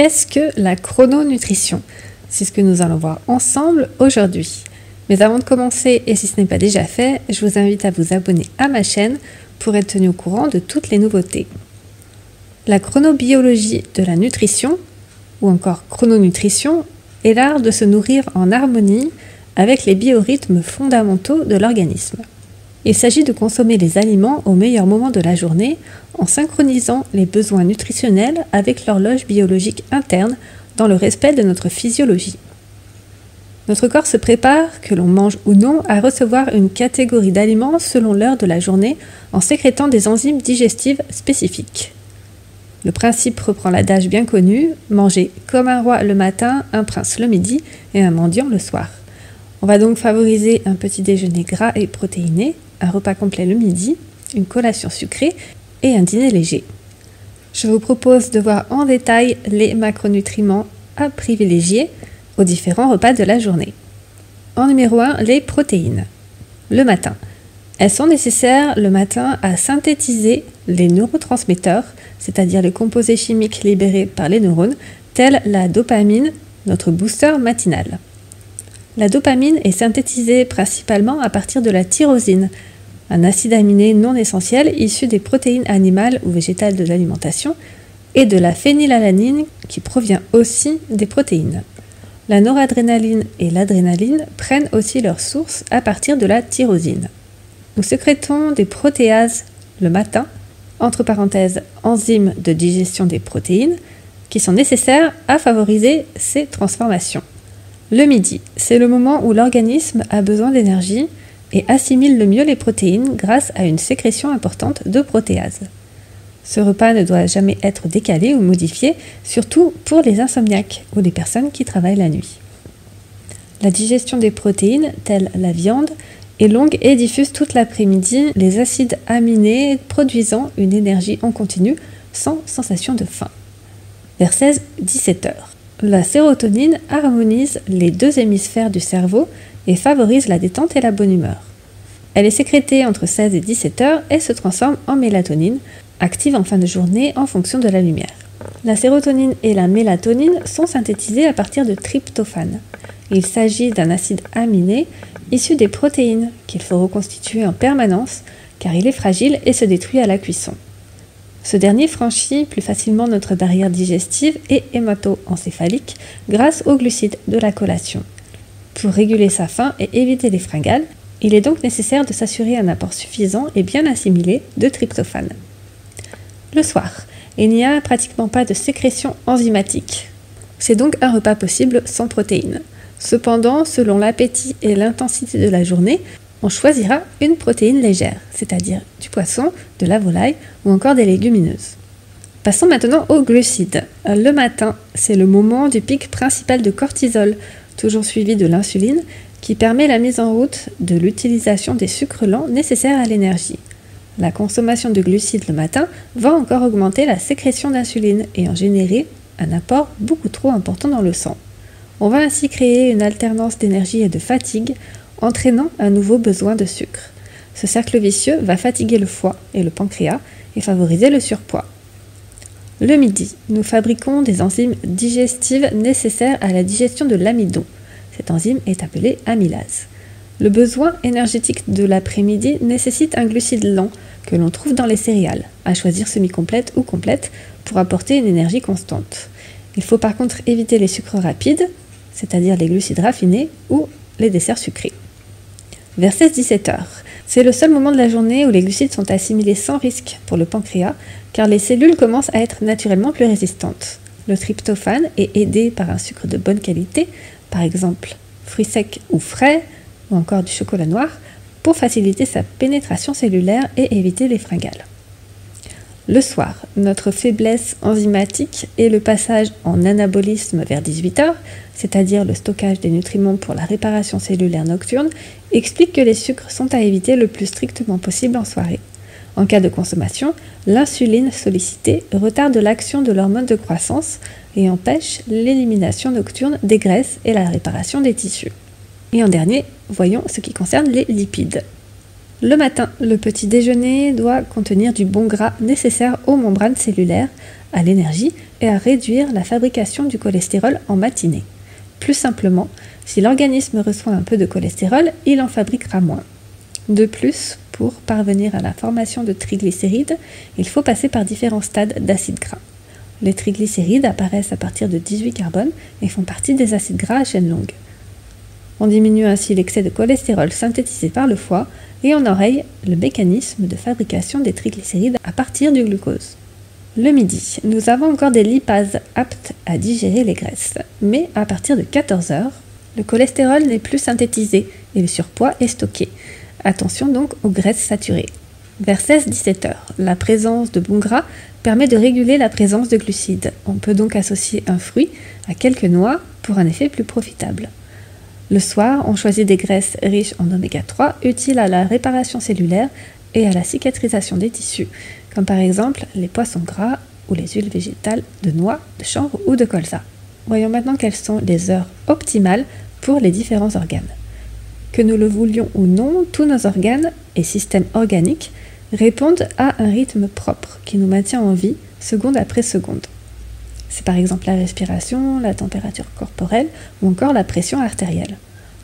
Qu'est-ce que la chrononutrition? C'est ce que nous allons voir ensemble aujourd'hui. Mais avant de commencer, et si ce n'est pas déjà fait, je vous invite à vous abonner à ma chaîne pour être tenu au courant de toutes les nouveautés. La chronobiologie de la nutrition, ou encore chrononutrition, est l'art de se nourrir en harmonie avec les biorhythmes fondamentaux de l'organisme. Il s'agit de consommer les aliments au meilleur moment de la journée en synchronisant les besoins nutritionnels avec l'horloge biologique interne dans le respect de notre physiologie. Notre corps se prépare, que l'on mange ou non, à recevoir une catégorie d'aliments selon l'heure de la journée en sécrétant des enzymes digestives spécifiques. Le principe reprend l'adage bien connu « manger comme un roi le matin, un prince le midi et un mendiant le soir ». On va donc favoriser un petit déjeuner gras et protéiné, un repas complet le midi, une collation sucrée et un dîner léger. Je vous propose de voir en détail les macronutriments à privilégier aux différents repas de la journée. En numéro 1, les protéines. Le matin. Elles sont nécessaires le matin à synthétiser les neurotransmetteurs, c'est-à-dire les composés chimiques libérés par les neurones, tels la dopamine, notre booster matinal. La dopamine est synthétisée principalement à partir de la tyrosine, un acide aminé non essentiel issu des protéines animales ou végétales de l'alimentation, et de la phénylalanine qui provient aussi des protéines. La noradrénaline et l'adrénaline prennent aussi leur source à partir de la tyrosine. Nous sécrétons des protéases le matin, entre parenthèses enzymes de digestion des protéines, qui sont nécessaires à favoriser ces transformations. Le midi, c'est le moment où l'organisme a besoin d'énergie et assimile le mieux les protéines grâce à une sécrétion importante de protéases. Ce repas ne doit jamais être décalé ou modifié, surtout pour les insomniaques ou les personnes qui travaillent la nuit. La digestion des protéines, telles la viande, est longue et diffuse toute l'après-midi les acides aminés produisant une énergie en continu sans sensation de faim. Vers 16-17 heures. La sérotonine harmonise les deux hémisphères du cerveau et favorise la détente et la bonne humeur. Elle est sécrétée entre 16 et 17 heures et se transforme en mélatonine, active en fin de journée en fonction de la lumière. La sérotonine et la mélatonine sont synthétisées à partir de tryptophane. Il s'agit d'un acide aminé issu des protéines qu'il faut reconstituer en permanence car il est fragile et se détruit à la cuisson. Ce dernier franchit plus facilement notre barrière digestive et hémato-encéphalique grâce aux glucides de la collation. Pour réguler sa faim et éviter les fringales, il est donc nécessaire de s'assurer un apport suffisant et bien assimilé de tryptophane. Le soir, il n'y a pratiquement pas de sécrétion enzymatique. C'est donc un repas possible sans protéines. Cependant, selon l'appétit et l'intensité de la journée, on choisira une protéine légère, c'est-à-dire du poisson, de la volaille ou encore des légumineuses. Passons maintenant aux glucides. Le matin, c'est le moment du pic principal de cortisol, toujours suivi de l'insuline, qui permet la mise en route de l'utilisation des sucres lents nécessaires à l'énergie. La consommation de glucides le matin va encore augmenter la sécrétion d'insuline et en générer un apport beaucoup trop important dans le sang. On va ainsi créer une alternance d'énergie et de fatigue, entraînant un nouveau besoin de sucre. Ce cercle vicieux va fatiguer le foie et le pancréas et favoriser le surpoids. Le midi, nous fabriquons des enzymes digestives nécessaires à la digestion de l'amidon. Cette enzyme est appelée amylase. Le besoin énergétique de l'après-midi nécessite un glucide lent que l'on trouve dans les céréales, à choisir semi-complète ou complète pour apporter une énergie constante. Il faut par contre éviter les sucres rapides, c'est-à-dire les glucides raffinés ou les desserts sucrés. Vers 16-17 heures, c'est le seul moment de la journée où les glucides sont assimilés sans risque pour le pancréas, car les cellules commencent à être naturellement plus résistantes. Le tryptophane est aidé par un sucre de bonne qualité, par exemple fruits secs ou frais, ou encore du chocolat noir, pour faciliter sa pénétration cellulaire et éviter les fringales. Le soir, notre faiblesse enzymatique et le passage en anabolisme vers 18 heures, c'est-à-dire le stockage des nutriments pour la réparation cellulaire nocturne, expliquent que les sucres sont à éviter le plus strictement possible en soirée. En cas de consommation, l'insuline sollicitée retarde l'action de l'hormone de croissance et empêche l'élimination nocturne des graisses et la réparation des tissus. Et en dernier, voyons ce qui concerne les lipides. Le matin, le petit déjeuner doit contenir du bon gras nécessaire aux membranes cellulaires, à l'énergie et à réduire la fabrication du cholestérol en matinée. Plus simplement, si l'organisme reçoit un peu de cholestérol, il en fabriquera moins. De plus, pour parvenir à la formation de triglycérides, il faut passer par différents stades d'acides gras. Les triglycérides apparaissent à partir de 18 carbones et font partie des acides gras à chaîne longue. On diminue ainsi l'excès de cholestérol synthétisé par le foie et on enraye le mécanisme de fabrication des triglycérides à partir du glucose. Le midi, nous avons encore des lipases aptes à digérer les graisses, mais à partir de 14 heures, le cholestérol n'est plus synthétisé et le surpoids est stocké. Attention donc aux graisses saturées. Vers 16-17 heures, la présence de bons gras permet de réguler la présence de glucides. On peut donc associer un fruit à quelques noix pour un effet plus profitable. Le soir, on choisit des graisses riches en oméga 3 utiles à la réparation cellulaire et à la cicatrisation des tissus, comme par exemple les poissons gras ou les huiles végétales de noix, de chanvre ou de colza. Voyons maintenant quelles sont les heures optimales pour les différents organes. Que nous le voulions ou non, tous nos organes et systèmes organiques répondent à un rythme propre qui nous maintient en vie seconde après seconde. C'est par exemple la respiration, la température corporelle ou encore la pression artérielle.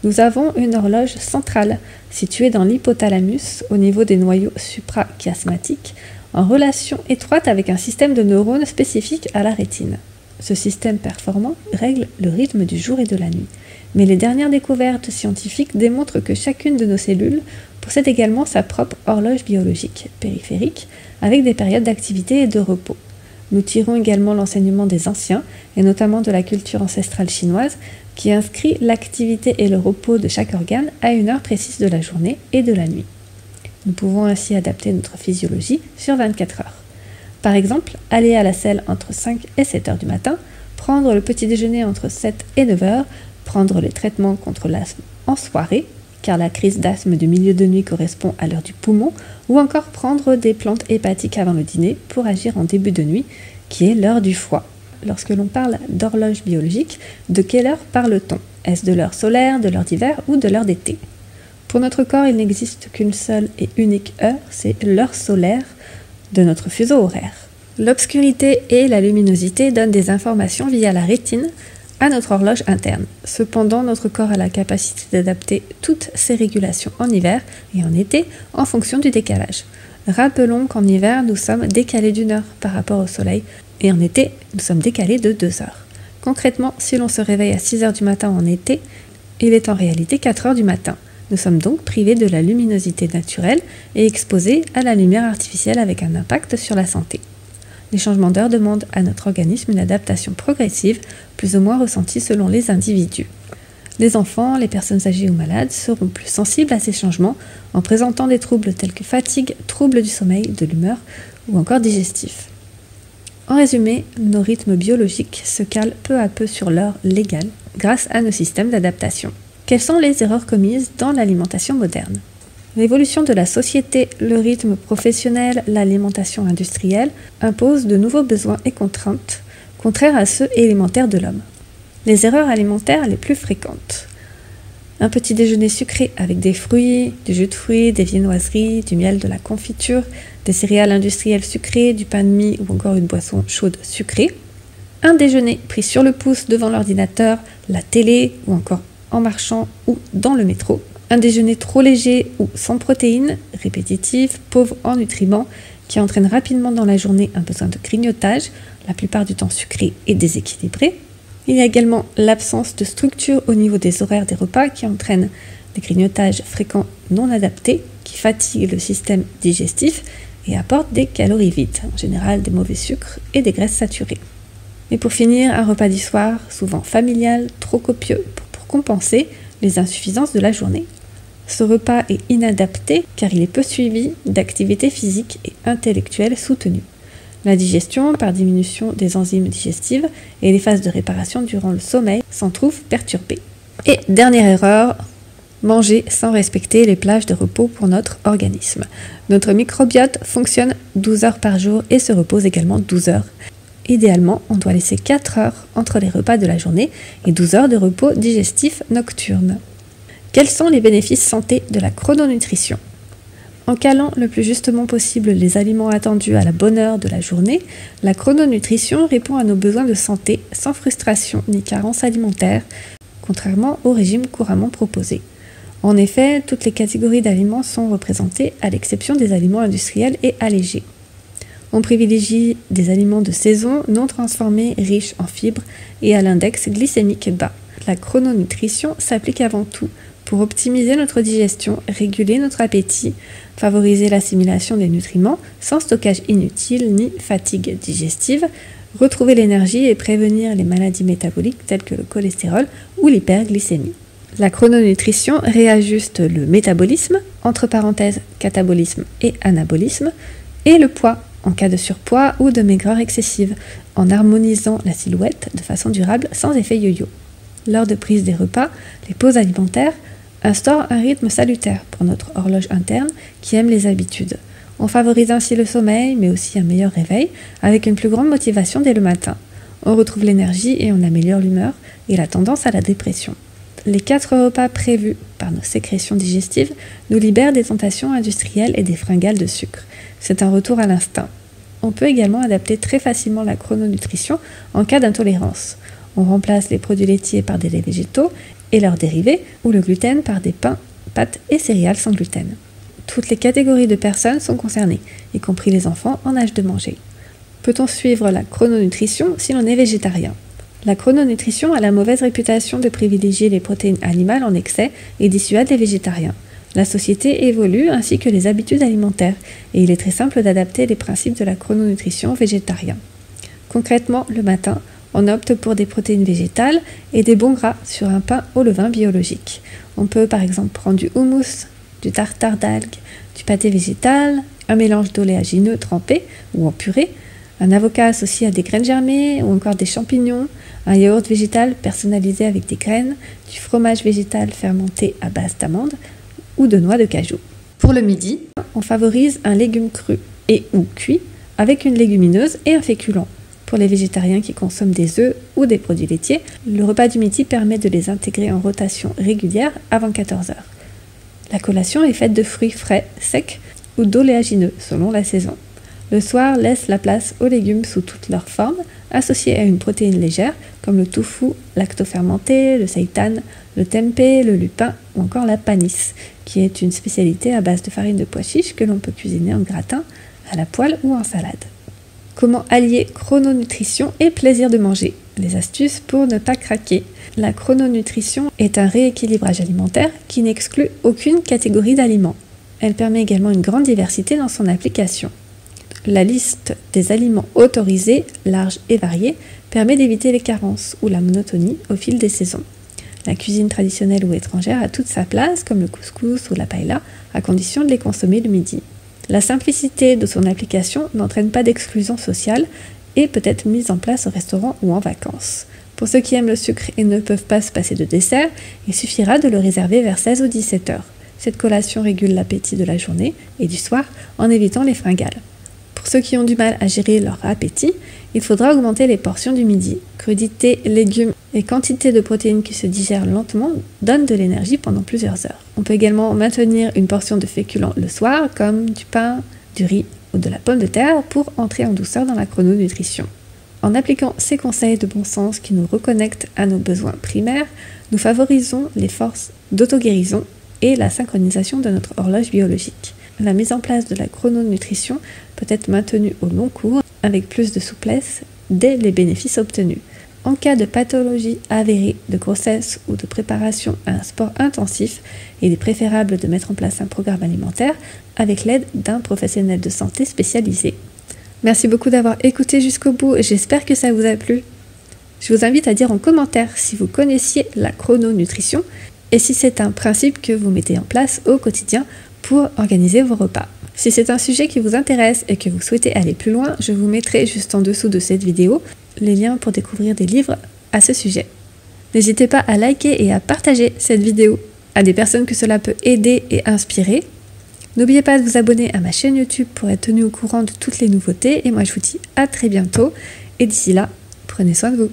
Nous avons une horloge centrale située dans l'hypothalamus au niveau des noyaux suprachiasmatiques en relation étroite avec un système de neurones spécifique à la rétine. Ce système performant règle le rythme du jour et de la nuit. Mais les dernières découvertes scientifiques démontrent que chacune de nos cellules possède également sa propre horloge biologique périphérique avec des périodes d'activité et de repos. Nous tirons également l'enseignement des anciens, et notamment de la culture ancestrale chinoise, qui inscrit l'activité et le repos de chaque organe à une heure précise de la journée et de la nuit. Nous pouvons ainsi adapter notre physiologie sur 24 heures. Par exemple, aller à la selle entre 5 et 7 heures du matin, prendre le petit déjeuner entre 7 et 9 heures, prendre les traitements contre l'asthme en soirée, car la crise d'asthme du milieu de nuit correspond à l'heure du poumon, ou encore prendre des plantes hépatiques avant le dîner pour agir en début de nuit, qui est l'heure du foie. Lorsque l'on parle d'horloge biologique, de quelle heure parle-t-on? Est-ce de l'heure solaire, de l'heure d'hiver ou de l'heure d'été? Pour notre corps, il n'existe qu'une seule et unique heure, c'est l'heure solaire de notre fuseau horaire. L'obscurité et la luminosité donnent des informations via la rétine à notre horloge interne. Cependant, notre corps a la capacité d'adapter toutes ces régulations en hiver et en été en fonction du décalage. Rappelons qu'en hiver, nous sommes décalés d'1 heure par rapport au soleil et en été, nous sommes décalés de 2 heures. Concrètement, si l'on se réveille à 6 heures du matin en été, il est en réalité 4 heures du matin. Nous sommes donc privés de la luminosité naturelle et exposés à la lumière artificielle avec un impact sur la santé. Les changements d'heure demandent à notre organisme une adaptation progressive, plus ou moins ressentie selon les individus. Les enfants, les personnes âgées ou malades seront plus sensibles à ces changements en présentant des troubles tels que fatigue, troubles du sommeil, de l'humeur ou encore digestifs. En résumé, nos rythmes biologiques se calent peu à peu sur l'heure légale grâce à nos systèmes d'adaptation. Quelles sont les erreurs commises dans l'alimentation moderne? L'évolution de la société, le rythme professionnel, l'alimentation industrielle imposent de nouveaux besoins et contraintes, contraires à ceux élémentaires de l'homme. Les erreurs alimentaires les plus fréquentes. Un petit déjeuner sucré avec des fruits, du jus de fruits, des viennoiseries, du miel, de la confiture, des céréales industrielles sucrées, du pain de mie ou encore une boisson chaude sucrée. Un déjeuner pris sur le pouce devant l'ordinateur, la télé ou encore en marchant ou dans le métro. Un déjeuner trop léger ou sans protéines, répétitif, pauvre en nutriments, qui entraîne rapidement dans la journée un besoin de grignotage, la plupart du temps sucré et déséquilibré. Il y a également l'absence de structure au niveau des horaires des repas qui entraîne des grignotages fréquents non adaptés, qui fatiguent le système digestif et apportent des calories vides, en général des mauvais sucres et des graisses saturées. Et pour finir, un repas du soir, souvent familial, trop copieux pour compenser les insuffisances de la journée. Ce repas est inadapté car il est peu suivi d'activités physiques et intellectuelles soutenues. La digestion, par diminution des enzymes digestives et les phases de réparation durant le sommeil, s'en trouvent perturbées. Et dernière erreur, manger sans respecter les plages de repos pour notre organisme. Notre microbiote fonctionne 12 heures par jour et se repose également 12 heures. Idéalement, on doit laisser 4 heures entre les repas de la journée et 12 heures de repos digestif nocturne. Quels sont les bénéfices santé de la chrononutrition? En calant le plus justement possible les aliments attendus à la bonne heure de la journée, la chrononutrition répond à nos besoins de santé sans frustration ni carence alimentaire, contrairement au régime couramment proposé. En effet, toutes les catégories d'aliments sont représentées à l'exception des aliments industriels et allégés. On privilégie des aliments de saison non transformés, riches en fibres et à l'index glycémique bas. La chrononutrition s'applique avant tout pour optimiser notre digestion, réguler notre appétit, favoriser l'assimilation des nutriments sans stockage inutile ni fatigue digestive, retrouver l'énergie et prévenir les maladies métaboliques telles que le cholestérol ou l'hyperglycémie. La chrononutrition réajuste le métabolisme, entre parenthèses catabolisme et anabolisme, et le poids en cas de surpoids ou de maigreur excessive, en harmonisant la silhouette de façon durable sans effet yo-yo. Lors de prise des repas, les pauses alimentaires instaurent un rythme salutaire pour notre horloge interne qui aime les habitudes. On favorise ainsi le sommeil, mais aussi un meilleur réveil, avec une plus grande motivation dès le matin. On retrouve l'énergie et on améliore l'humeur et la tendance à la dépression. Les 4 repas prévus par nos sécrétions digestives nous libèrent des tentations industrielles et des fringales de sucre. C'est un retour à l'instinct. On peut également adapter très facilement la chrononutrition en cas d'intolérance. On remplace les produits laitiers par des laits végétaux et leurs dérivés, ou le gluten par des pains, pâtes et céréales sans gluten. Toutes les catégories de personnes sont concernées, y compris les enfants en âge de manger. Peut-on suivre la chrononutrition si l'on est végétarien ? La chrononutrition a la mauvaise réputation de privilégier les protéines animales en excès et dissuade les végétariens. La société évolue ainsi que les habitudes alimentaires et il est très simple d'adapter les principes de la chrononutrition aux végétariens. Concrètement, le matin, on opte pour des protéines végétales et des bons gras sur un pain au levain biologique. On peut par exemple prendre du houmous, du tartare d'algues, du pâté végétal, un mélange d'oléagineux trempé ou en purée, un avocat associé à des graines germées ou encore des champignons, un yaourt végétal personnalisé avec des graines, du fromage végétal fermenté à base d'amandes ou de noix de cajou. Pour le midi, on favorise un légume cru et ou cuit avec une légumineuse et un féculent. Pour les végétariens qui consomment des œufs ou des produits laitiers, le repas du midi permet de les intégrer en rotation régulière avant 14 h. La collation est faite de fruits frais, secs ou d'oléagineux selon la saison. Le soir laisse la place aux légumes sous toutes leurs formes, associés à une protéine légère comme le tofu lactofermenté, le seitan, le tempeh, le lupin ou encore la panisse, qui est une spécialité à base de farine de pois chiches que l'on peut cuisiner en gratin, à la poêle ou en salade. Comment allier chrononutrition et plaisir de manger ? Les astuces pour ne pas craquer. La chrononutrition est un rééquilibrage alimentaire qui n'exclut aucune catégorie d'aliments. Elle permet également une grande diversité dans son application. La liste des aliments autorisés, large et variée, permet d'éviter les carences ou la monotonie au fil des saisons. La cuisine traditionnelle ou étrangère a toute sa place, comme le couscous ou la paella, à condition de les consommer le midi. La simplicité de son application n'entraîne pas d'exclusion sociale et peut être mise en place au restaurant ou en vacances. Pour ceux qui aiment le sucre et ne peuvent pas se passer de dessert, il suffira de le réserver vers 16 ou 17 heures. Cette collation régule l'appétit de la journée et du soir en évitant les fringales. Pour ceux qui ont du mal à gérer leur appétit, il faudra augmenter les portions du midi. Crudité, légumes et quantité de protéines qui se digèrent lentement donnent de l'énergie pendant plusieurs heures. On peut également maintenir une portion de féculents le soir, comme du pain, du riz ou de la pomme de terre, pour entrer en douceur dans la chrononutrition. En appliquant ces conseils de bon sens qui nous reconnectent à nos besoins primaires, nous favorisons les forces d'auto-guérison et la synchronisation de notre horloge biologique. La mise en place de la chrononutrition peut être maintenue au long cours avec plus de souplesse dès les bénéfices obtenus. En cas de pathologie avérée, de grossesse ou de préparation à un sport intensif, il est préférable de mettre en place un programme alimentaire avec l'aide d'un professionnel de santé spécialisé. Merci beaucoup d'avoir écouté jusqu'au bout, j'espère que ça vous a plu. Je vous invite à dire en commentaire si vous connaissiez la chrononutrition et si c'est un principe que vous mettez en place au quotidien pour organiser vos repas. Si c'est un sujet qui vous intéresse et que vous souhaitez aller plus loin, je vous mettrai juste en dessous de cette vidéo les liens pour découvrir des livres à ce sujet. N'hésitez pas à liker et à partager cette vidéo à des personnes que cela peut aider et inspirer. N'oubliez pas de vous abonner à ma chaîne YouTube pour être tenu au courant de toutes les nouveautés et moi je vous dis à très bientôt et d'ici là, prenez soin de vous.